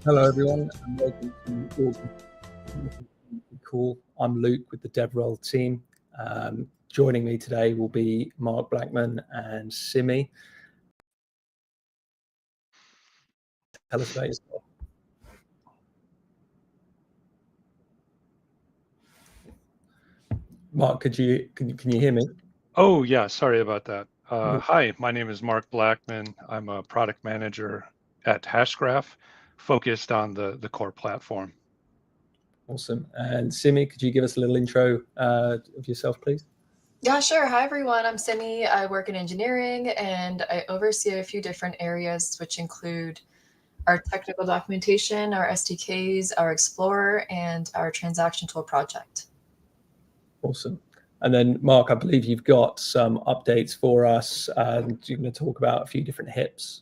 Hello everyone and welcome to August Call. I'm Luke with the DevRel team. Joining me today will be Mark Blackman and Simi. Tell us about yourself. Mark, can you hear me? Oh yeah, sorry about that. Hi, my name is Mark Blackman. I'm a product manager at Hashgraph, focused on the core platform. Awesome. And Simi, could you give us a little intro of yourself, please? Yeah, sure. Hi, everyone. I'm Simi. I work in engineering and I oversee a few different areas, which include our technical documentation, our SDKs, our Explorer, and our transaction tool project. Awesome. And then, Mark, I believe you've got some updates for us. You're going to talk about a few different HIPs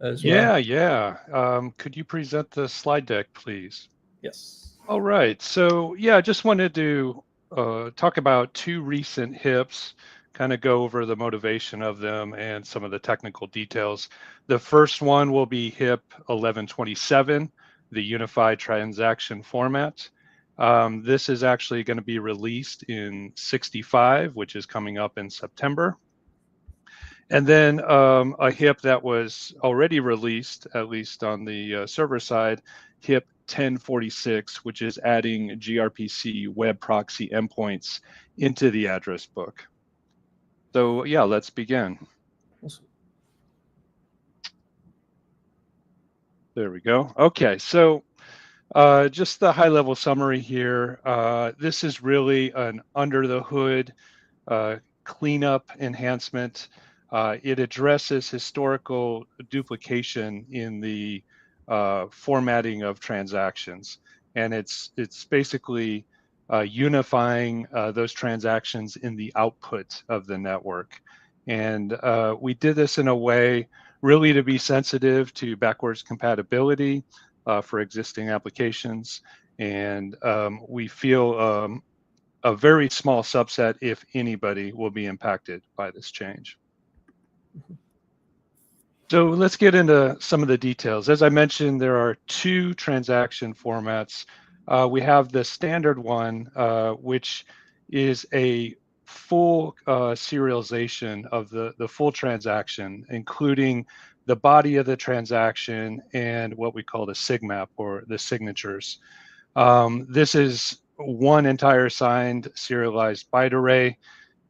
as well. Yeah. Could you present the slide deck, please? Yes. All right. So yeah, I just wanted to talk about two recent HIPs, kind of go over the motivation of them and some of the technical details. The first one will be HIP 1127, the Unified Transaction Format. This is actually going to be released in 65, which is coming up in September. And then a HIP that was already released, at least on the server side, HIP 1046, which is adding gRPC web proxy endpoints into the address book. So yeah, let's begin. Awesome. There we go. Okay, so just the high-level summary here. This is really an under-the-hood cleanup enhancement. It addresses historical duplication in the formatting of transactions, and it's basically unifying those transactions in the output of the network. And we did this in a way really to be sensitive to backwards compatibility for existing applications, and we feel a very small subset, if anybody, will be impacted by this change. So let's get into some of the details. As I mentioned, there are two transaction formats. We have the standard one, which is a full serialization of the full transaction, including the body of the transaction and what we call the SIGMAP, or the signatures. This is one entire signed serialized byte array,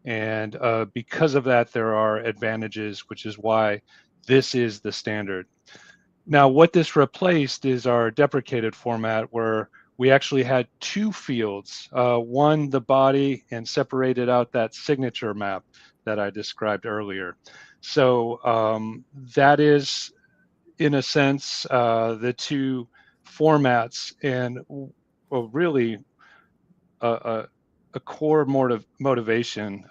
and because of that, there are advantages, which is why this is the standard. Now, what this replaced is our deprecated format, where we actually had two fields, one the body, and separated out that signature map that I described earlier. So that is, in a sense, the two formats, and really a core motivation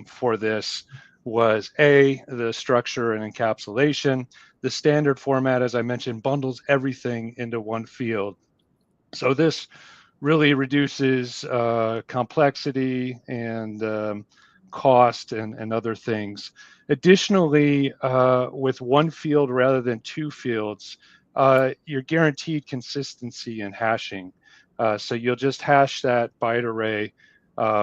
for this was the structure and encapsulation. The standard format, as I mentioned, bundles everything into one field. So this really reduces complexity and cost and other things. Additionally, with one field rather than two fields, you're guaranteed consistency in hashing. So you'll just hash that byte array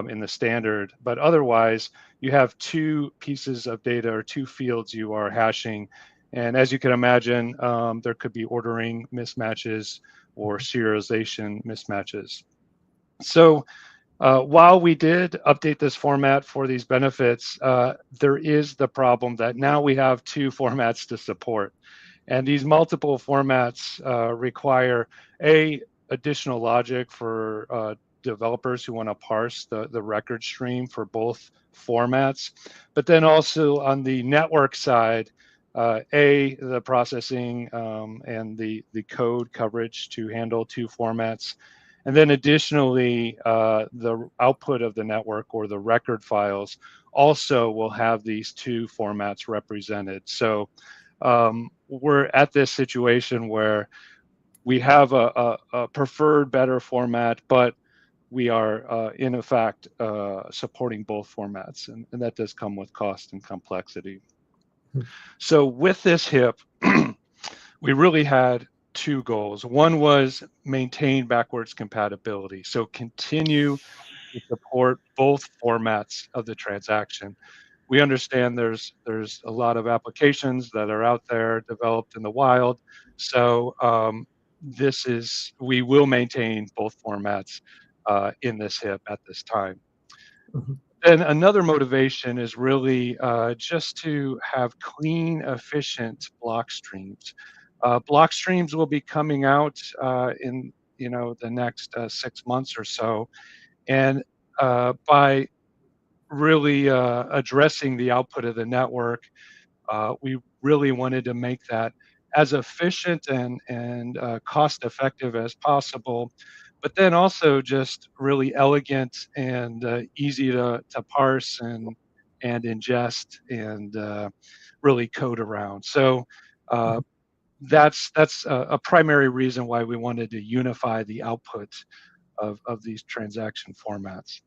in the standard, but otherwise you have two pieces of data or two fields you are hashing. And as you can imagine, there could be ordering mismatches or serialization mismatches. So while we did update this format for these benefits, there is the problem that now we have two formats to support. And these multiple formats require additional logic for developers who want to parse the record stream for both formats. But then also on the network side, the processing and the code coverage to handle two formats. And then additionally, the output of the network, or the record files, also will have these two formats represented. So we're at this situation where we have a preferred, better format, but we are in effect supporting both formats, and that does come with cost and complexity. So with this HIP, we really had two goals. One was maintain backwards compatibility, so continue to support both formats of the transaction. We understand there's a lot of applications that are out there developed in the wild, so we will maintain both formats in this HIP at this time. Mhm. And another motivation is really just to have clean, efficient block streams. Block streams will be coming out in the next 6 months or so, and by really addressing the output of the network, we really wanted to make that as efficient and cost effective as possible, but then also just really elegant and easy to parse and ingest and really code around. So that's a primary reason why we wanted to unify the output of these transaction formats.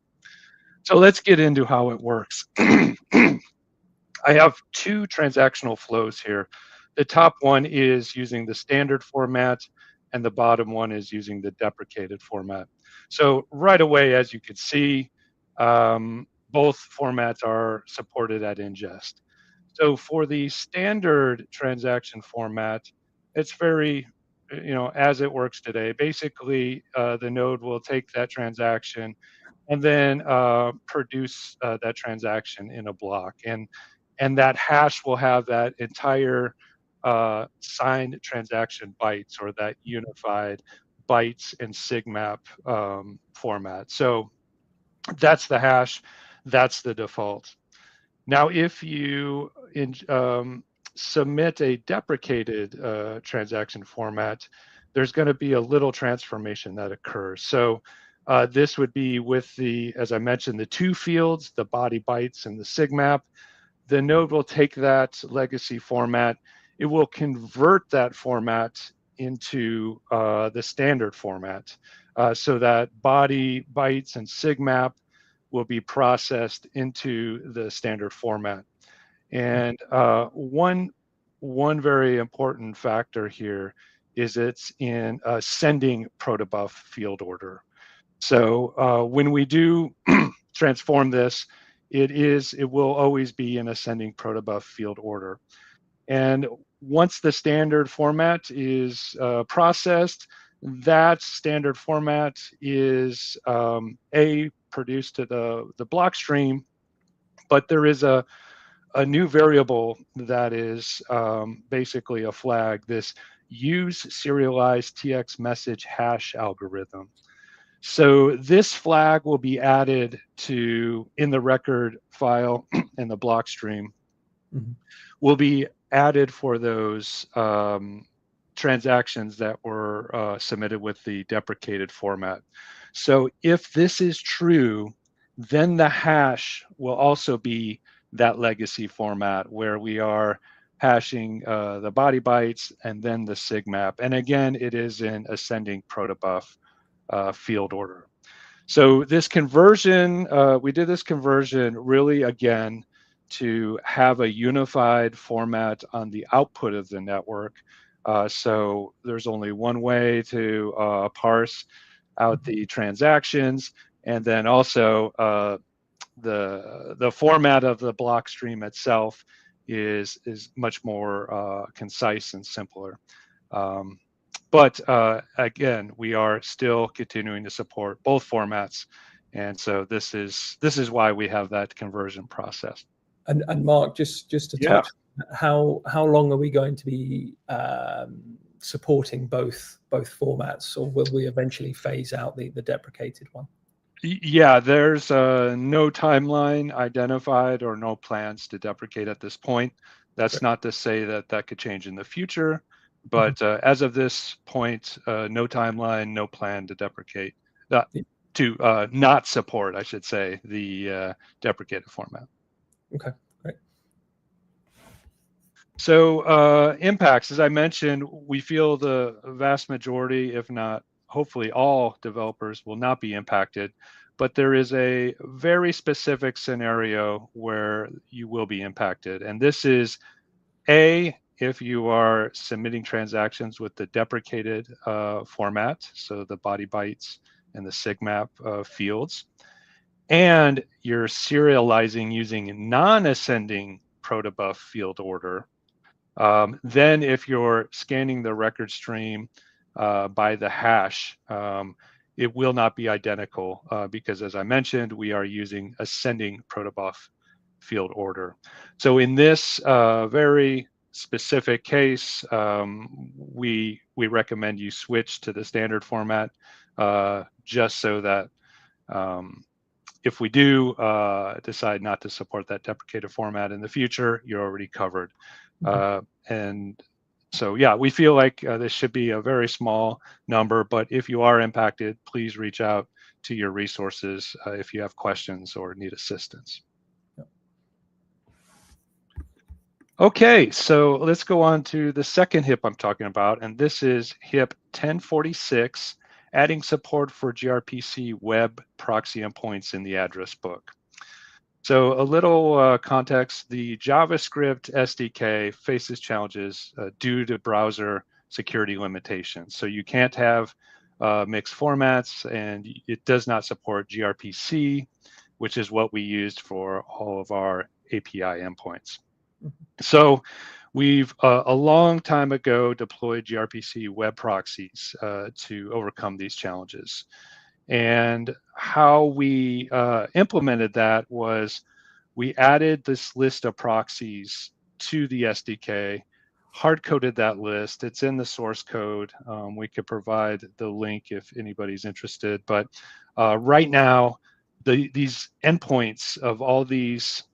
So let's get into how it works. I have two transactional flows here. The top one is using the standard format, and the bottom one is using the deprecated format. So right away, as you can see, both formats are supported at ingest. So for the standard transaction format, it's very, as it works today. Basically, the node will take that transaction and then produce that transaction in a block. And that hash will have that entire signed transaction bytes, or that unified bytes and sigmap format. So that's the hash, that's the default. Now, if you submit a deprecated transaction format, there's going to be a little transformation that occurs. So this would be with as I mentioned, the two fields, the body bytes and the sigmap. The node will take that legacy format. It will convert that format into the standard format, so that body bytes and sigmap will be processed into the standard format. And one very important factor here is it's in ascending protobuf field order. So when we do transform this, it will always be in ascending protobuf field order. And once the standard format is processed, that standard format is produced to the block stream, but there is a new variable that is basically a flag, this use serialized TX message hash algorithm. So this flag will be added in the record file in the block stream, will be added for those transactions that were submitted with the deprecated format. So if this is true, then the hash will also be that legacy format where we are hashing the body bytes and then the sigmap. And again, it is in ascending protobuf field order. So this conversion, we did this conversion really, again, to have a unified format on the output of the network. So there's only one way to parse out the transactions, and then also the format of the block stream itself is much more concise and simpler. But again, we are still continuing to support both formats, and so this is why we have that conversion process. And Mark, just to touch, how long are we going to be supporting both formats, or will we eventually phase out the deprecated one? Yeah, there's no timeline identified or no plans to deprecate at this point. That's not to say that that could change in the future, but as of this point, no timeline, no plan to deprecate, to not support, I should say, the deprecated format. Okay, great. So impacts, as I mentioned, we feel the vast majority, if not hopefully all developers, will not be impacted, but there is a very specific scenario where you will be impacted. And this is if you are submitting transactions with the deprecated format, so the body bytes and the sigmap fields, and you're serializing using non-ascending protobuf field order, then if you're scanning the record stream by the hash, it will not be identical because, as I mentioned, we are using ascending protobuf field order. So in this very specific case, we recommend you switch to the standard format just so that if we do decide not to support that deprecated format in the future, you're already covered. And so, yeah, we feel like this should be a very small number, but if you are impacted, please reach out to your resources if you have questions or need assistance. Okay, so let's go on to the second HIP I'm talking about, and this is HIP 1046, adding support for gRPC web proxy endpoints in the address book. So a little context, the JavaScript SDK faces challenges due to browser security limitations. So you can't have mixed formats, and it does not support gRPC, which is what we used for all of our API endpoints. So we've a long time ago deployed gRPC web proxies to overcome these challenges. And how we implemented that was we added this list of proxies to the SDK, hard-coded that list. It's in the source code. We could provide the link if anybody's interested. But right now, these endpoints of all these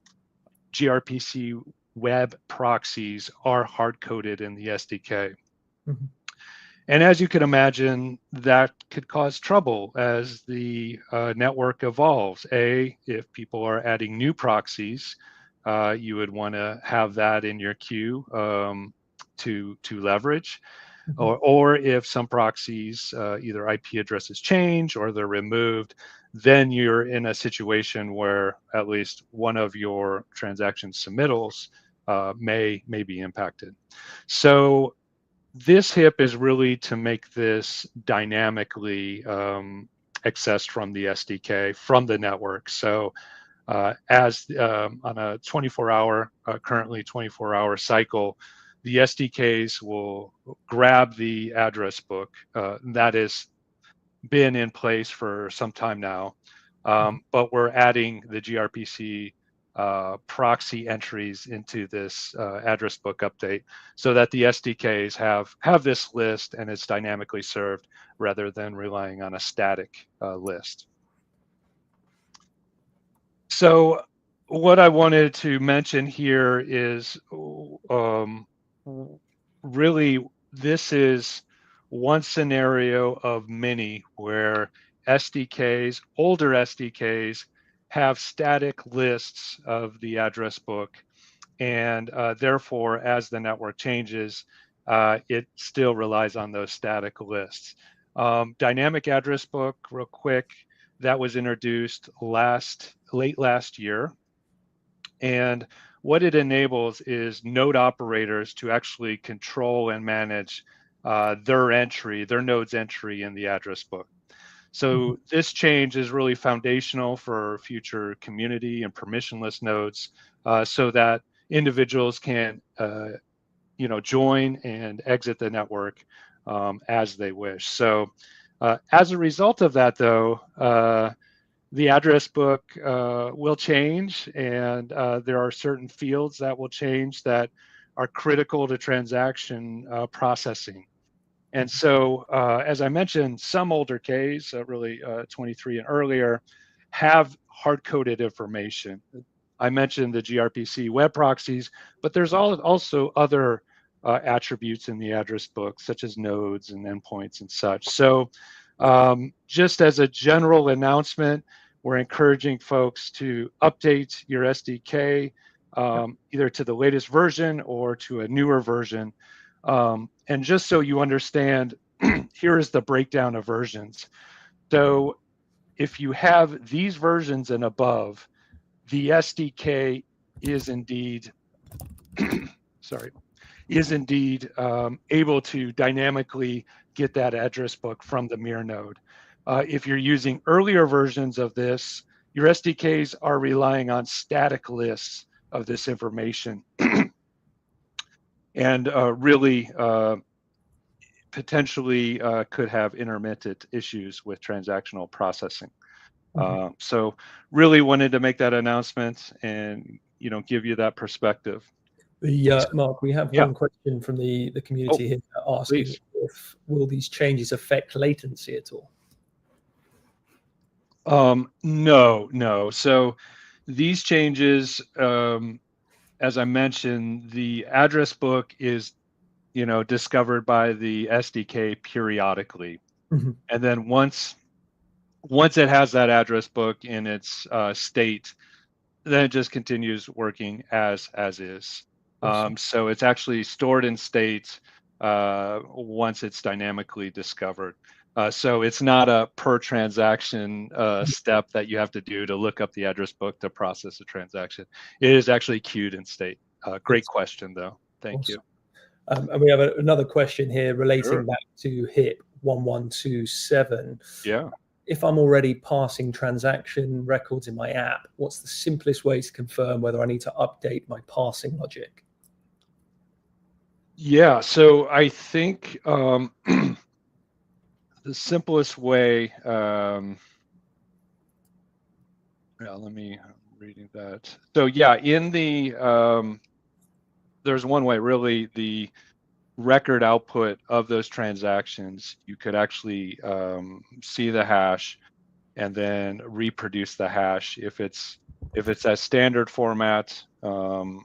gRPC web proxies are hard-coded in the SDK. Mm-hmm. And as you can imagine, that could cause trouble as the network evolves. If people are adding new proxies, you would want to have that in your queue to leverage. Mm-hmm. Or if some proxies, either IP addresses change or they're removed, then you're in a situation where at least one of your transaction submittals may be impacted. So this HIP is really to make this dynamically accessed from the SDK, from the network. So as on a 24-hour, currently 24-hour cycle, the SDKs will grab the address book that has been in place for some time now, but we're adding the gRPC proxy entries into this address book update so that the SDKs have this list and it's dynamically served rather than relying on a static list. So what I wanted to mention here is really this is one scenario of many where SDKs, older SDKs, have static lists of the address book, and therefore, as the network changes, it still relies on those static lists. Dynamic address book, real quick, that was introduced late last year, and what it enables is node operators to actually control and manage their node's entry in the address book. So this change is really foundational for future community and permissionless nodes, so that individuals can, join and exit the network as they wish. So as a result of that, though, the address book will change, and there are certain fields that will change that are critical to transaction processing. And so, as I mentioned, some older Ks, really 23 and earlier, have hard-coded information. I mentioned the gRPC web proxies, but there's also other attributes in the address book, such as nodes and endpoints and such. So just as a general announcement, we're encouraging folks to update your SDK either to the latest version or to a newer version. And just so you understand, here is the breakdown of versions. So if you have these versions and above, the SDK is indeed, is indeed able to dynamically get that address book from the mirror node. If you're using earlier versions of this, your SDKs are relying on static lists of this information and really potentially could have intermittent issues with transactional processing. So really wanted to make that announcement and give you that perspective. Mark, we have one question from the community here asking if will these changes affect latency at all? No. So these changes, as I mentioned, the address book is discovered by the SDK periodically. And then once it has that address book in its state, then it just continues working as is. So it's actually stored in state once it's dynamically discovered. So it's not a per transaction step that you have to do to look up the address book to process a transaction. It is actually queued in state. Great question, though. Thank you. And we have another question here relating back to HIP 1127. Yeah. If I'm already passing transaction records in my app, what's the simplest way to confirm whether I need to update my parsing logic? Yeah, so I think the simplest way, let me reading that. So yeah, in the, there's one way really, the record output of those transactions, you could actually see the hash and then reproduce the hash. If it's a standard format, the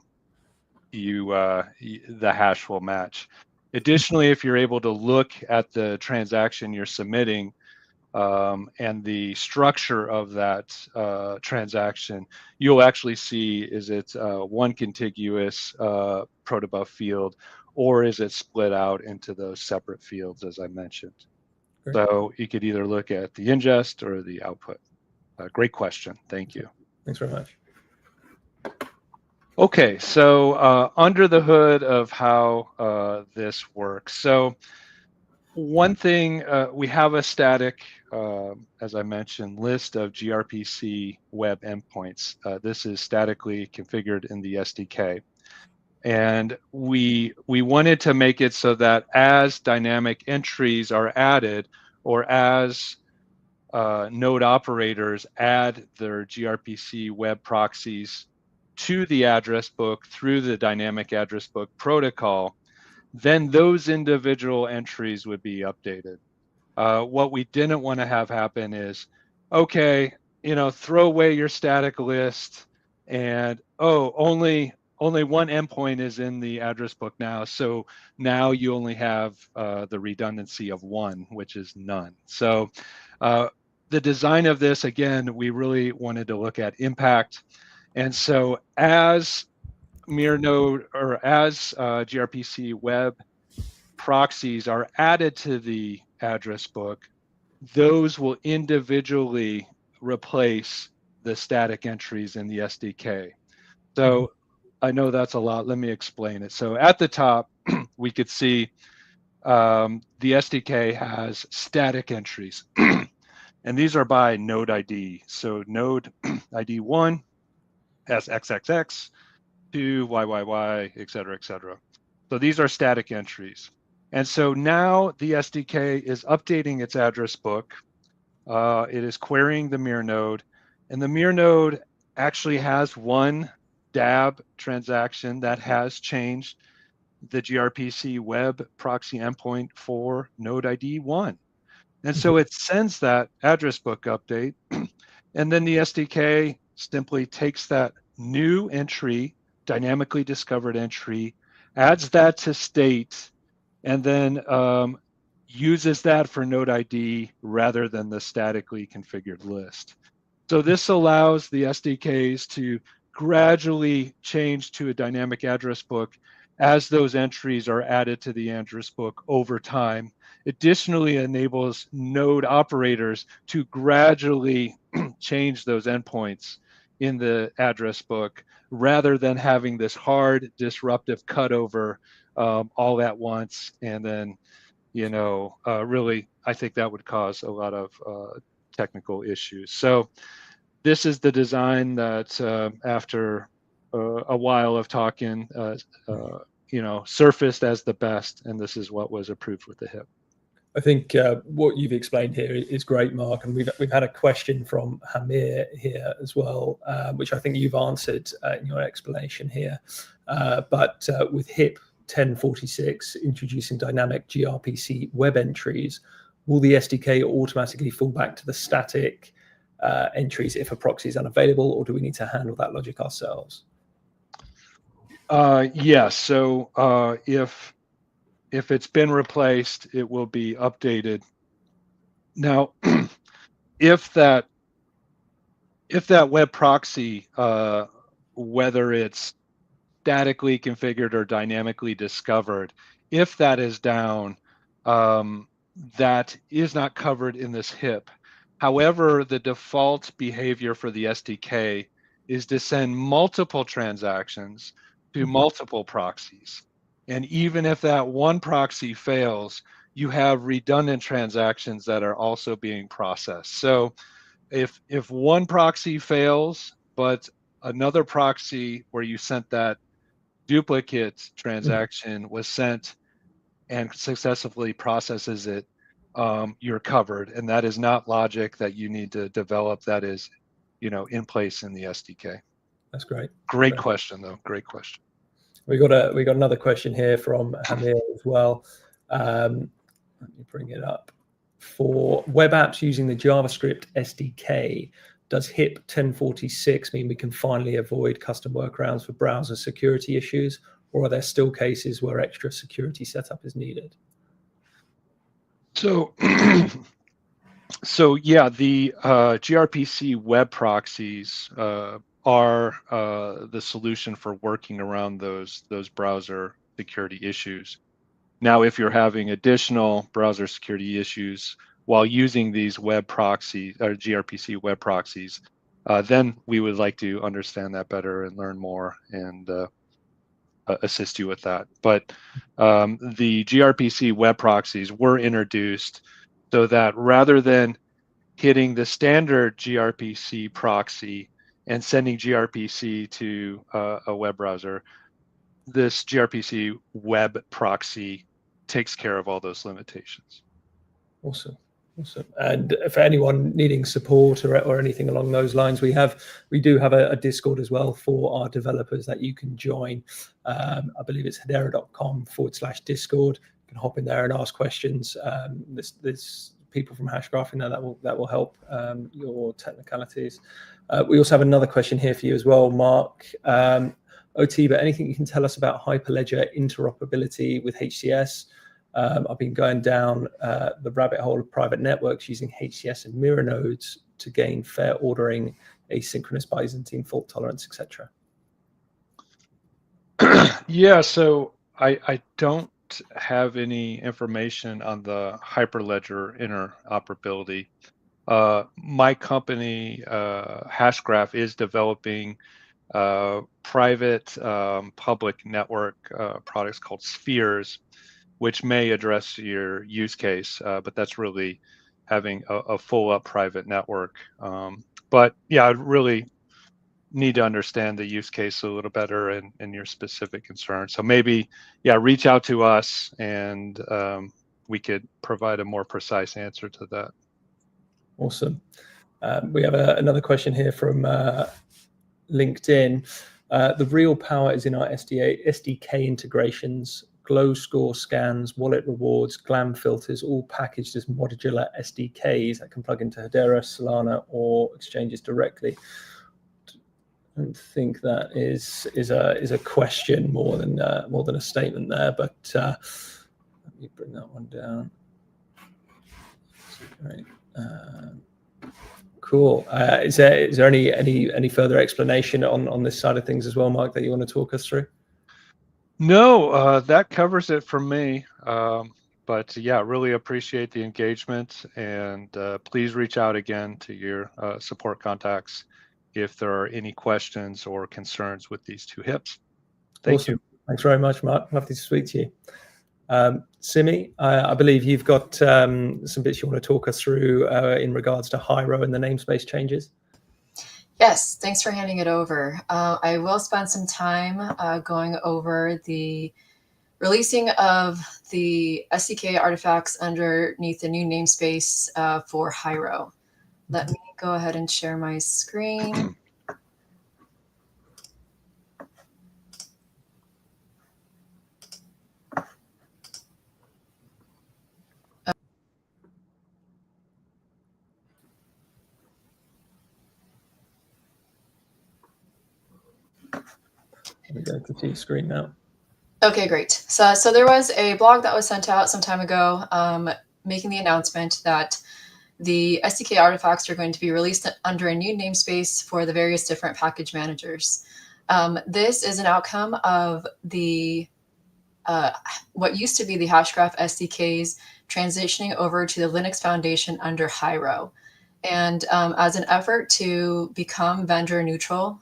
hash will match. Additionally, if you're able to look at the transaction you're submitting and the structure of that transaction, you'll actually see, is it one contiguous protobuf field, or is it split out into those separate fields, as I mentioned? Great. So you could either look at the ingest or the output. Great question. Thank you. Thanks very much. Okay, so under the hood of how this works. So one thing, we have a static, as I mentioned, list of gRPC web endpoints. This is statically configured in the SDK. And we wanted to make it so that as dynamic entries are added, or as node operators add their gRPC web proxies to the address book through the dynamic address book protocol, then those individual entries would be updated. What we didn't want to have happen is, okay, throw away your static list and, oh, only one endpoint is in the address book now. So now you only have the redundancy of one, which is none. So the design of this, again, we really wanted to look at impact. And so as mirror node or as gRPC web proxies are added to the address book, those will individually replace the static entries in the SDK. So I know that's a lot. Let me explain it. So at the top, we could see the SDK has static entries. And these are by node ID. So node ID 1 has XXX, 2, YYY, et cetera, et cetera. So these are static entries. And so now the SDK is updating its address book. It is querying the mirror node. And the mirror node actually has one DAB transaction that has changed the gRPC web proxy endpoint for node ID 1. And so it sends that address book update. And then the SDK simply takes that new entry, dynamically discovered entry, adds that to state, and then uses that for node ID rather than the statically configured list. So this allows the SDKs to gradually change to a dynamic address book as those entries are added to the address book over time. Additionally, enables node operators to gradually change those endpoints in the address book rather than having this hard disruptive cutover all at once, and then, really, I think that would cause a lot of technical issues. So this is the design that after a while of talking, surfaced as the best, and this is what was approved with the HIP. I think what you've explained here is great, Mark, and we've had a question from Hamir here as well, which I think you've answered in your explanation here. But with HIP 1046 introducing dynamic gRPC web entries, will the SDK automatically fall back to the static entries if a proxy is unavailable, or do we need to handle that logic ourselves? Yes. So if it's been replaced, it will be updated. Now, if that web proxy, whether it's statically configured or dynamically discovered, if that is down, that is not covered in this HIP. However, the default behavior for the SDK is to send multiple transactions to multiple proxies. And even if that one proxy fails, you have redundant transactions that are also being processed. So if one proxy fails, but another proxy where you sent that duplicate transaction was sent and successfully processes it, you're covered. And that is not logic that you need to develop. That is, in place in the SDK. That's great. Great question, though. Great question. We got another question here from Hamir as well. Let me bring it up. For web apps using the JavaScript SDK, does HIP 1046 mean we can finally avoid custom workarounds for browser security issues, or are there still cases where extra security setup is needed? So, yeah, the gRPC web proxies are the solution for working around those browser security issues. Now, if you're having additional browser security issues while using these web proxies or gRPC web proxies, then we would like to understand that better and learn more and assist you with that. But the gRPC web proxies were introduced so that rather than hitting the standard gRPC proxy and sending gRPC to a web browser, this gRPC web proxy takes care of all those limitations. Awesome. And for anyone needing support or anything along those lines, we do have a Discord as well for our developers that you can join. I believe it's hedera.com/Discord. You can hop in there and ask questions. There's people from Hashgraph in there that will help your technicalities. We also have another question here for you as well, Mark. OT, but anything you can tell us about Hyperledger interoperability with HCS? I've been going down the rabbit hole of private networks using HCS and mirror nodes to gain fair ordering, asynchronous Byzantine fault tolerance, etc. Yeah, so I don't have any information on the Hyperledger interoperability. My company, Hashgraph, is developing private public network products called spheres, which may address your use case, but that's really having a full-up private network. But yeah, I really need to understand the use case a little better and your specific concerns. So maybe, yeah, reach out to us and we could provide a more precise answer to that. Awesome. We have another question here from LinkedIn. The real power is in our SDK integrations. Glow score scans, wallet rewards, GLAM filters, all packaged as modular SDKs that can plug into Hedera, Solana, or exchanges directly. I don't think that is a question more than a statement there, but let me bring that one down. Great. Cool. Is there any further explanation on this side of things as well, Mark, that you want to talk us through? No, that covers it for me. But yeah, really appreciate the engagement, and please reach out again to your support contacts if there are any questions or concerns with these two HIPs. Thank you. Thanks very much, Mark. Lovely to speak to you. Simi, I believe you've got some bits you want to talk us through in regards to Hiero and the namespace changes. Yes, thanks for handing it over. I will spend some time going over the releasing of the SDK artifacts underneath the new namespace for Hiero. Let me go ahead and share my screen. Let me go to the screen now. Okay, great. So there was a blog that was sent out some time ago making the announcement that the SDK artifacts are going to be released under a new namespace for the various different package managers. This is an outcome of the what used to be the Hashgraph SDKs transitioning over to the Linux Foundation under Hiero. And as an effort to become vendor neutral,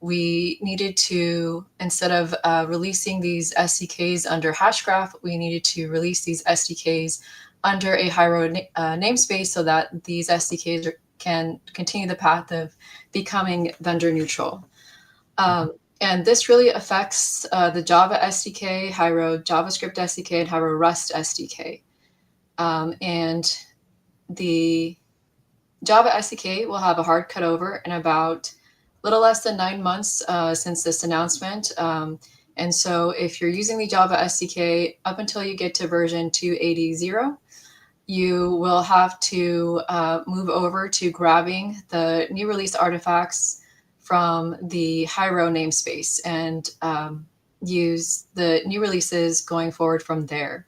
we needed to, instead of releasing these SDKs under Hashgraph, we needed to release these SDKs under a Hiero namespace so that these SDKs can continue the path of becoming vendor neutral. And this really affects the Java SDK, Hiero JavaScript SDK, and Hiero Rust SDK. And the Java SDK will have a hard cutover in about little less than 9 months since this announcement. And so if you're using the Java SDK up until you get to version 2.80, you will have to move over to grabbing the new release artifacts from the Hiero namespace and use the new releases going forward from there.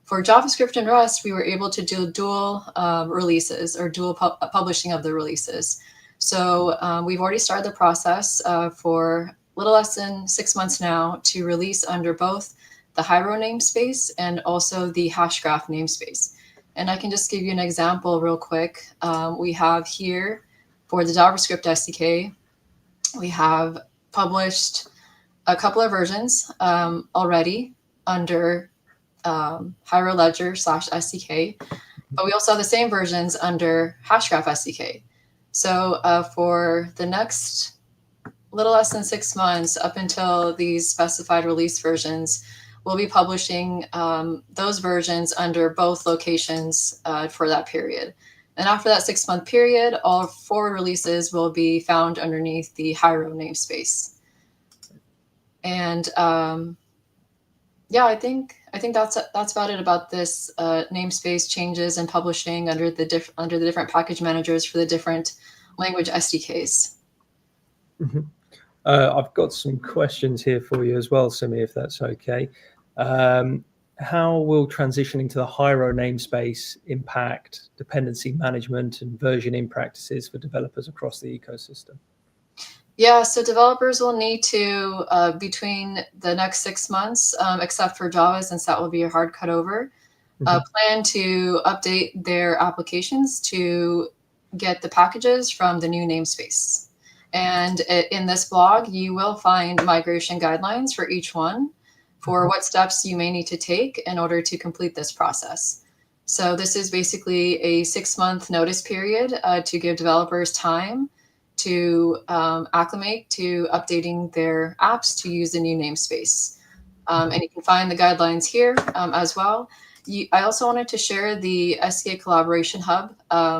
For JavaScript and Rust, we were able to do dual releases or dual publishing of the releases. So we've already started the process for a little less than 6 months now to release under both the Hiero namespace and also the Hashgraph namespace. And I can just give you an example real quick. We have here for the JavaScript SDK, we have published a couple of versions already under Hiero Ledger /SDK, but we also have the same versions under Hashgraph SDK. So for the next little less than 6 months up until these specified release versions, we'll be publishing those versions under both locations for that period. And after that 6-month period, all forward releases will be found underneath the Hiero namespace. And yeah, I think that's about it about this namespace changes and publishing under the different package managers for the different language SDKs. Mm-hmm. I've got some questions here for you as well, Simi, if that's okay. How will transitioning to the Hiero namespace impact dependency management and versioning practices for developers across the ecosystem? Yeah, so developers will need to, between the next 6 months, except for Java, since that will be a hard cutover, plan to update their applications to get the packages from the new namespace. And in this blog, you will find migration guidelines for each one for what steps you may need to take in order to complete this process. So this is basically a 6-month notice period to give developers time to acclimate to updating their apps to use the new namespace. And you can find the guidelines here as well. I also wanted to share the SDK Collaboration Hub.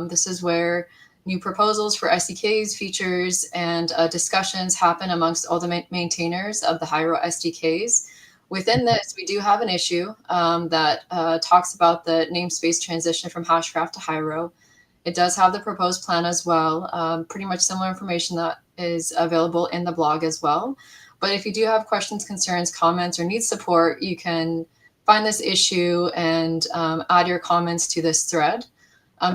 This is where new proposals for SDKs, features, and discussions happen amongst all the maintainers of the Hiero SDKs. Within this, we do have an issue that talks about the namespace transition from Hashgraph to Hiero. It does have the proposed plan as well, pretty much similar information that is available in the blog as well. But if you do have questions, concerns, comments, or need support, you can find this issue and add your comments to this thread.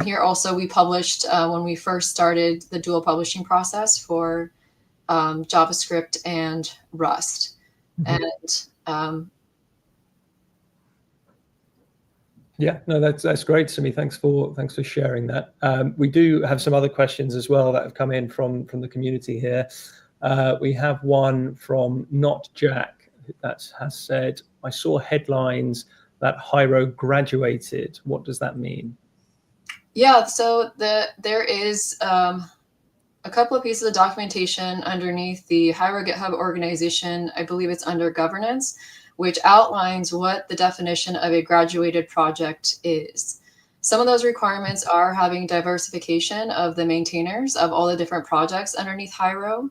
Here also, we published when we first started the dual publishing process for JavaScript and Rust. And yeah, no, that's great, Simi. Thanks for sharing that. We do have some other questions as well that have come in from the community here. We have one from Not Jack, that has said, I saw headlines that Hiero graduated. What does that mean? Yeah, so there is a couple of pieces of documentation underneath the Hiero GitHub organization. I believe it's under governance, which outlines what the definition of a graduated project is. Some of those requirements are having diversification of the maintainers of all the different projects underneath Hiero.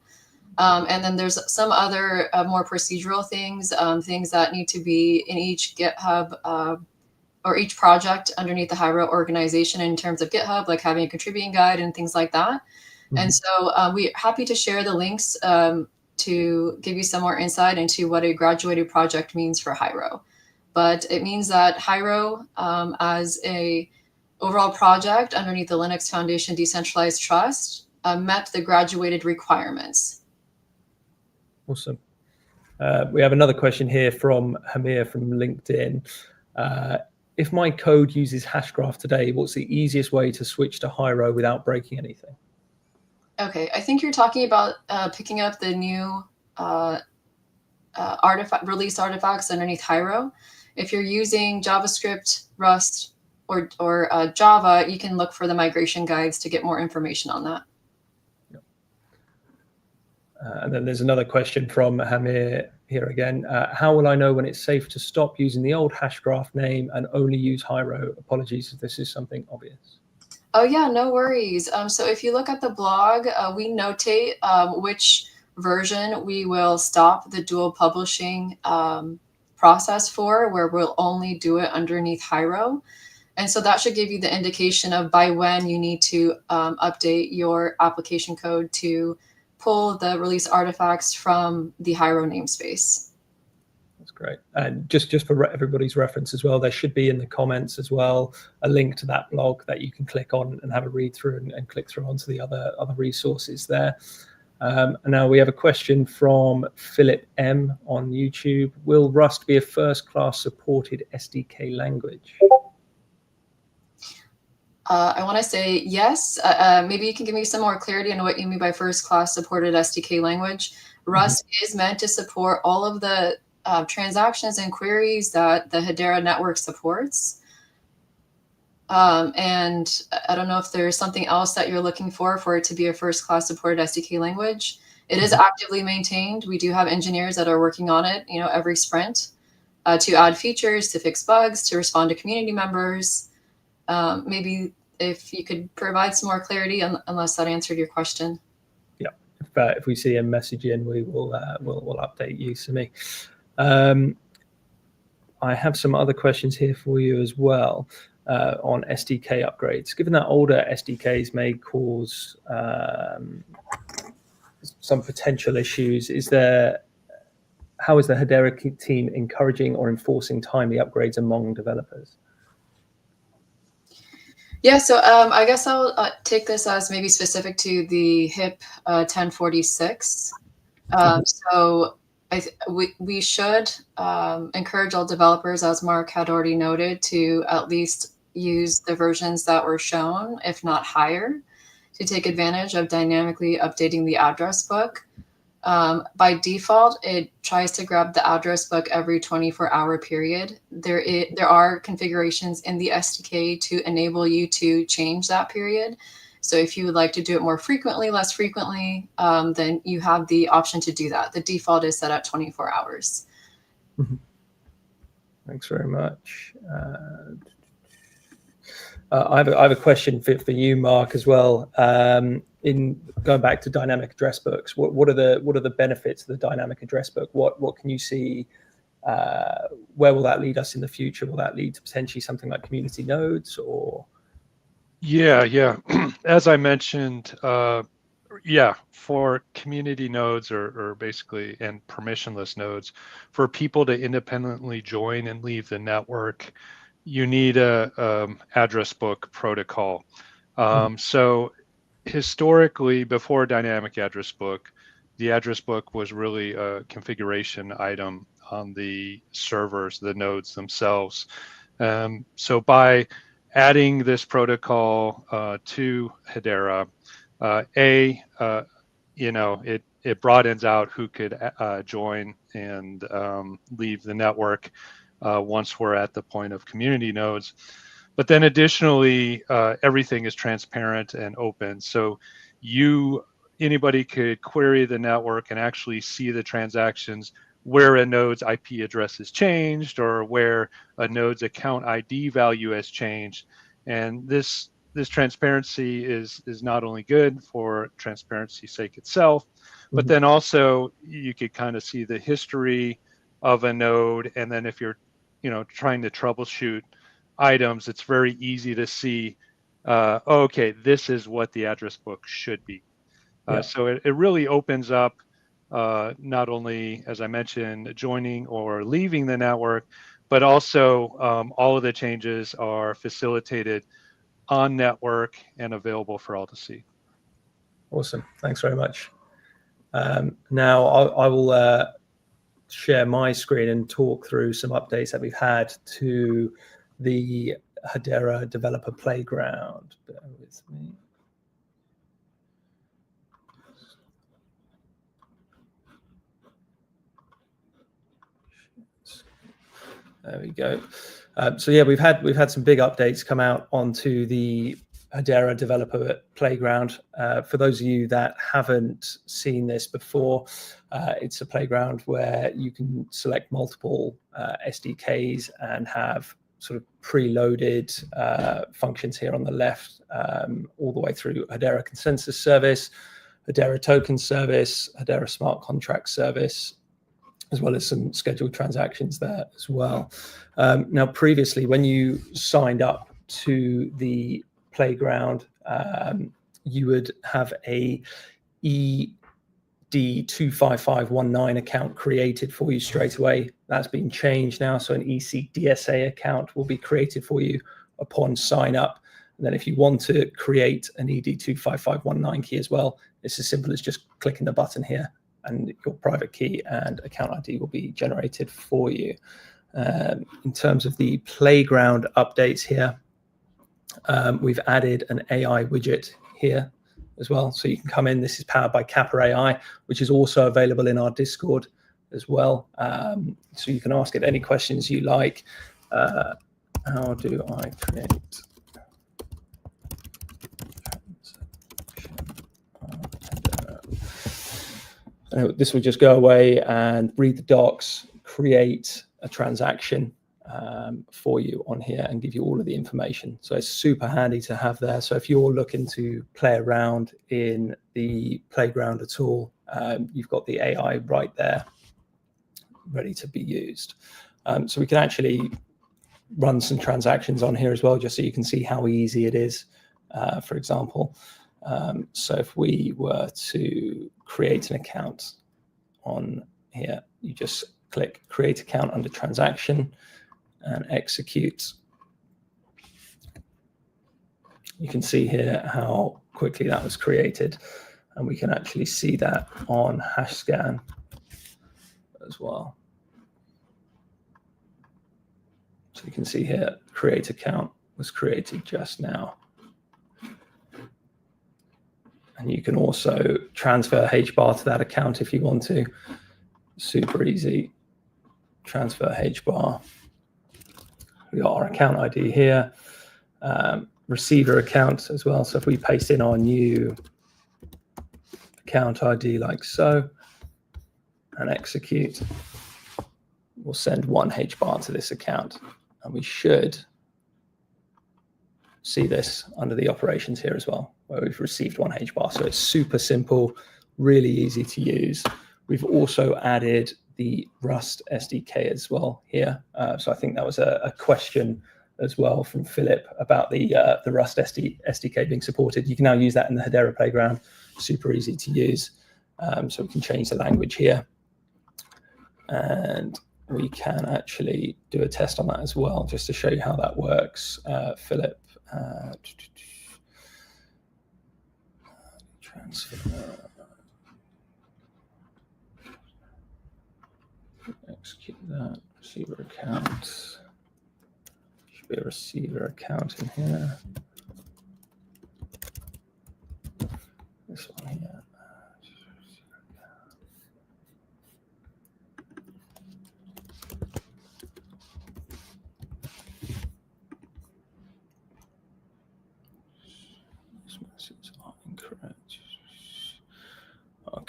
And then there's some other more procedural things, things that need to be in each GitHub or each project underneath the Hiero organization in terms of GitHub, like having a contributing guide and things like that. Mm-hmm. And so we're happy to share the links to give you some more insight into what a graduated project means for Hiero. But it means that Hiero, as a overall project underneath the Linux Foundation Decentralized Trust, met the graduated requirements. Awesome. We have another question here from Hamir from LinkedIn. If my code uses Hashgraph today, what's the easiest way to switch to Hiero without breaking anything? Okay, I think you're talking about picking up the new release artifacts underneath Hiero. If you're using JavaScript, Rust, or Java, you can look for the migration guides to get more information on that. And then there's another question from Hamir here again. How will I know when it's safe to stop using the old Hashgraph name and only use Hiero? Apologies if this is something obvious. Oh yeah, no worries. So if you look at the blog, we notate which version we will stop the dual publishing process for, where we'll only do it underneath Hiero. And so that should give you the indication of by when you need to update your application code to pull the release artifacts from the Hiero namespace. That's great. And just for everybody's reference as well, there should be in the comments as well a link to that blog that you can click on and have a read through and click through onto the other resources there. And now we have a question from Philip M on YouTube. Will Rust be a first-class supported SDK language? I want to say yes. Maybe you can give me some more clarity on what you mean by first-class supported SDK language. Rust is meant to support all of the transactions and queries that the Hedera network supports. And I don't know if there's something else that you're looking for it to be a first-class supported SDK language. It is actively maintained. We do have engineers that are working on it, every sprint to add features, to fix bugs, to respond to community members. Maybe if you could provide some more clarity, unless that answered your question. Yeah, if we see a message in, we will we'll update you, Simi. I have some other questions here for you as well on SDK upgrades. Given that older SDKs may cause some potential issues, how is the Hedera team encouraging or enforcing timely upgrades among developers? Yeah, so I guess I'll take this as maybe specific to the HIP 1046. So we should encourage all developers, as Mark had already noted, to at least use the versions that were shown, if not higher, to take advantage of dynamically updating the address book. By default, it tries to grab the address book every 24-hour period. There are configurations in the SDK to enable you to change that period. So if you would like to do it more frequently, less frequently, then you have the option to do that. The default is set at 24 hours. Mm-hmm. Thanks very much. I have a question for you, Mark, as well. In going back to dynamic address books, what are the benefits of the dynamic address book? What can you see? Where will that lead us in the future? Will that lead to potentially something like community nodes or? Yeah. As I mentioned, for community nodes or basically and permissionless nodes, for people to independently join and leave the network, you need a address book protocol. So historically, before dynamic address book, the address book was really a configuration item on the servers, the nodes themselves. So by adding this protocol to Hedera, it it broadens out who could join and leave the network once we're at the point of community nodes. But then additionally, everything is transparent and open. So anybody could query the network and actually see the transactions where a node's IP address has changed or where a node's account ID value has changed. And this transparency is not only good for transparency's sake itself, but then also you could kind of see the history of a node. And then if you're trying to troubleshoot items, it's very easy to see, okay, this is what the address book should be. So it really opens up not only, as I mentioned, joining or leaving the network, but also all of the changes are facilitated on network and available for all to see. Awesome. Thanks very much. Now I will share my screen and talk through some updates that we've had to the Hedera Developer Playground. Bear with me. There we go. So yeah, we've had some big updates come out onto the Hedera Developer Playground. For those of you that haven't seen this before, it's a playground where you can select multiple SDKs and have sort of preloaded functions here on the left, all the way through Hedera Consensus Service, Hedera Token Service, Hedera Smart Contract Service, as well as some scheduled transactions there as well. Now, previously, when you signed up to the playground, you would have a ED25519 account created for you straight away. That's been changed now, so an ECDSA account will be created for you upon sign up. And then if you want to create an ED25519 key as well, it's as simple as just clicking the button here, and your private key and account ID will be generated for you. In terms of the playground updates here, we've added an AI widget here as well. So you can come in, this is powered by Kappa AI, which is also available in our Discord as well. So you can ask it any questions you like. How do I create? This will just go away and read the docs, create a transaction for you on here and give you all of the information. So it's super handy to have there. So if you're looking to play around in the playground at all, you've got the AI right there ready to be used. So we can actually run some transactions on here as well, just so you can see how easy it is, for example. So if we were to create an account on here, you just click create account under transaction and execute. You can see here how quickly that was created, and we can actually see that on HashScan as well. So you can see here, create account was created just now. And you can also transfer HBAR to that account if you want to. Super easy. Transfer HBAR. We got our account ID here. Receiver account as well. So if we paste in our new account ID like so and execute, we'll send 1 HBAR to this account. And we should see this under the operations here as well, where we've received 1 HBAR. So it's super simple, really easy to use. We've also added the Rust SDK as well here. So I think that was a question as well from Philip about the Rust SDK being supported. You can now use that in the Hedera Playground, super easy to use. So we can change the language here. And we can actually do a test on that as well, just to show you how that works. Philip, transfer, execute that, receiver account. Should be a receiver account in here. This one here.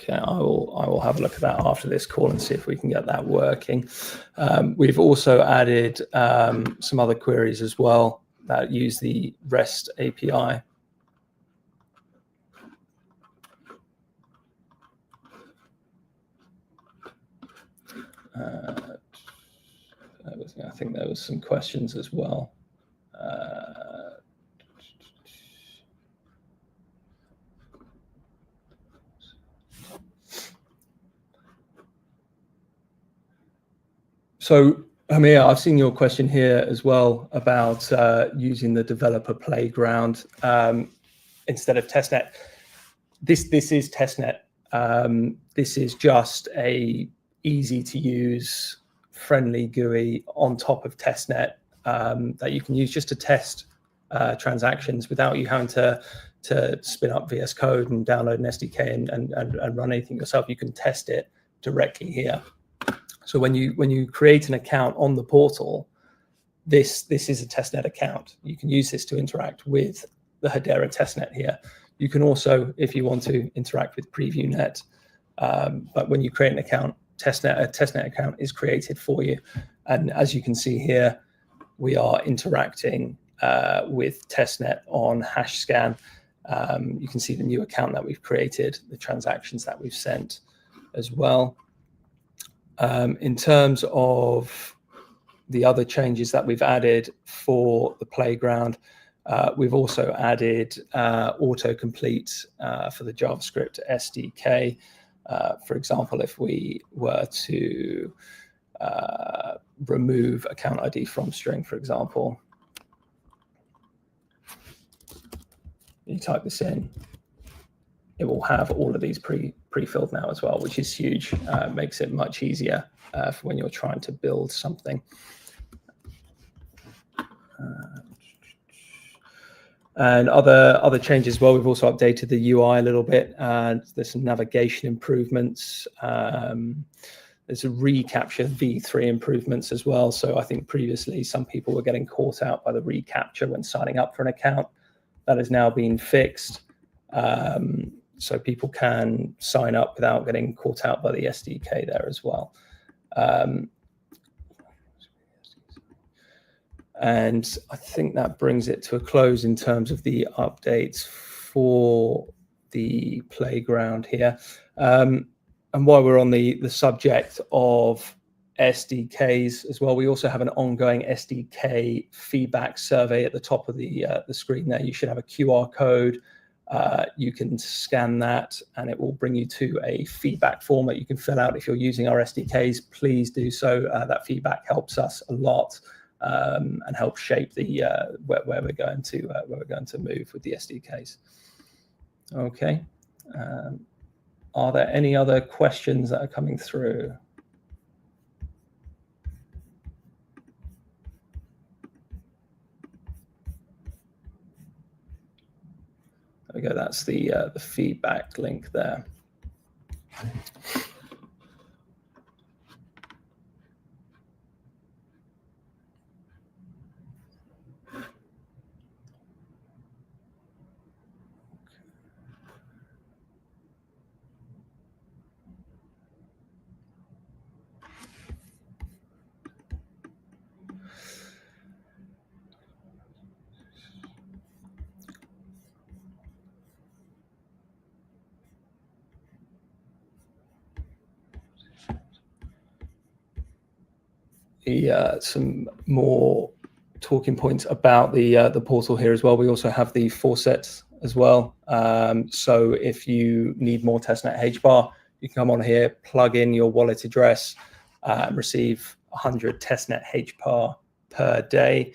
Okay, I will have a look at that after this call and see if we can get that working. We've also added some other queries as well that use the REST API. I think there was some questions as well. So, Hamir, I've seen your question here as well about using the developer playground instead of testnet. This is testnet. This is just a easy to use, friendly GUI on top of testnet that you can use just to test transactions without you having to spin up VS Code and download an SDK and run anything yourself. You can test it directly here. So when you create an account on the portal, this is a testnet account. You can use this to interact with the Hedera testnet here. You can also, if you want to, interact with PreviewNet. But when you create an account, a testnet account is created for you. And as you can see here, we are interacting with testnet on HashScan. You can see the new account that we've created, the transactions that we've sent as well. In terms of the other changes that we've added for the playground, we've also added autocomplete for the JavaScript SDK. For example, if we were to remove account ID from string, for example, you type this in, it will have all of these pre-filled now as well, which is huge. Makes it much easier for when you're trying to build something. And other changes as well. We've also updated the UI a little bit, and there's some navigation improvements. There's a reCAPTCHA v3 improvements as well. So I think previously some people were getting caught out by the reCAPTCHA when signing up for an account. That has now been fixed. So people can sign up without getting caught out by the SDK there as well. And I think that brings it to a close in terms of the updates for the playground here. And while we're on the subject of SDKs as well, we also have an ongoing SDK feedback survey at the top of the screen there. You should have a QR code. You can scan that and it will bring you to a feedback form that you can fill out. If you're using our SDKs, please do so. That feedback helps us a lot and helps shape the where we're going to move with the SDKs. Okay. Are there any other questions that are coming through? There we go. That's the feedback link there. Some more talking points about the portal here as well. We also have the faucets as well. So if you need more testnet HBAR, you can come on here, plug in your wallet address, and receive 100 testnet HBAR per day.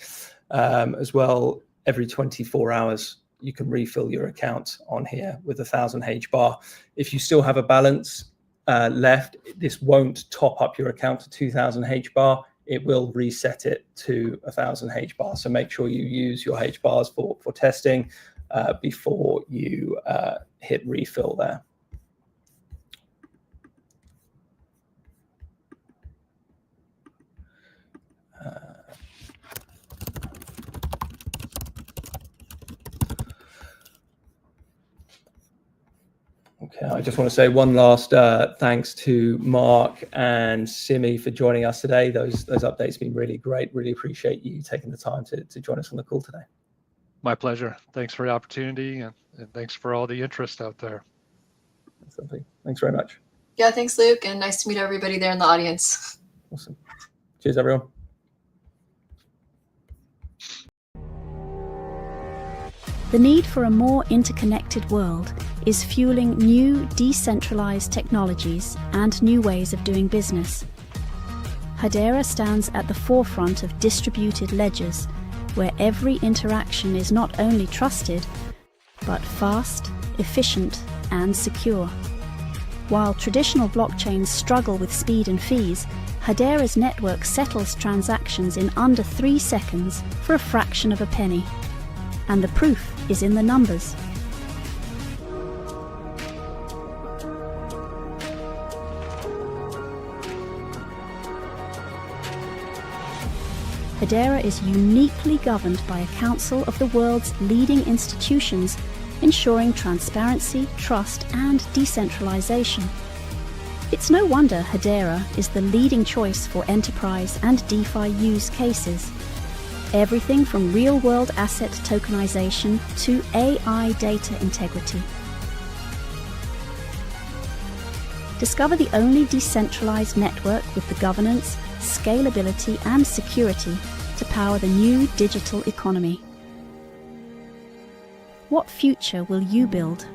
As well, every 24 hours, you can refill your account on here with 1,000 HBAR. If you still have a balance left, this won't top up your account to 2,000 HBAR. It will reset it to 1,000 HBAR. So make sure you use your HBARs for testing before you hit refill there. Okay, I just want to say one last thanks to Mark and Simi for joining us today. Those updates have been really great. Really appreciate you taking the time to join us on the call today. My pleasure. Thanks for the opportunity, and thanks for all the interest out there. Something. Thanks very much. Yeah, thanks, Luke, and nice to meet everybody there in the audience. Awesome. Cheers, everyone. The need for a more interconnected world is fueling new decentralized technologies and new ways of doing business. Hedera stands at the forefront of distributed ledgers, where every interaction is not only trusted, but fast, efficient, and secure. While traditional blockchains struggle with speed and fees, Hedera's network settles transactions in under 3 seconds for a fraction of a penny. And the proof is in the numbers. Hedera is uniquely governed by a council of the world's leading institutions, ensuring transparency, trust, and decentralization. It's no wonder Hedera is the leading choice for enterprise and DeFi use cases. Everything from real-world asset tokenization to AI data integrity. Discover the only decentralized network with the governance, scalability, and security to power the new digital economy. What future will you build?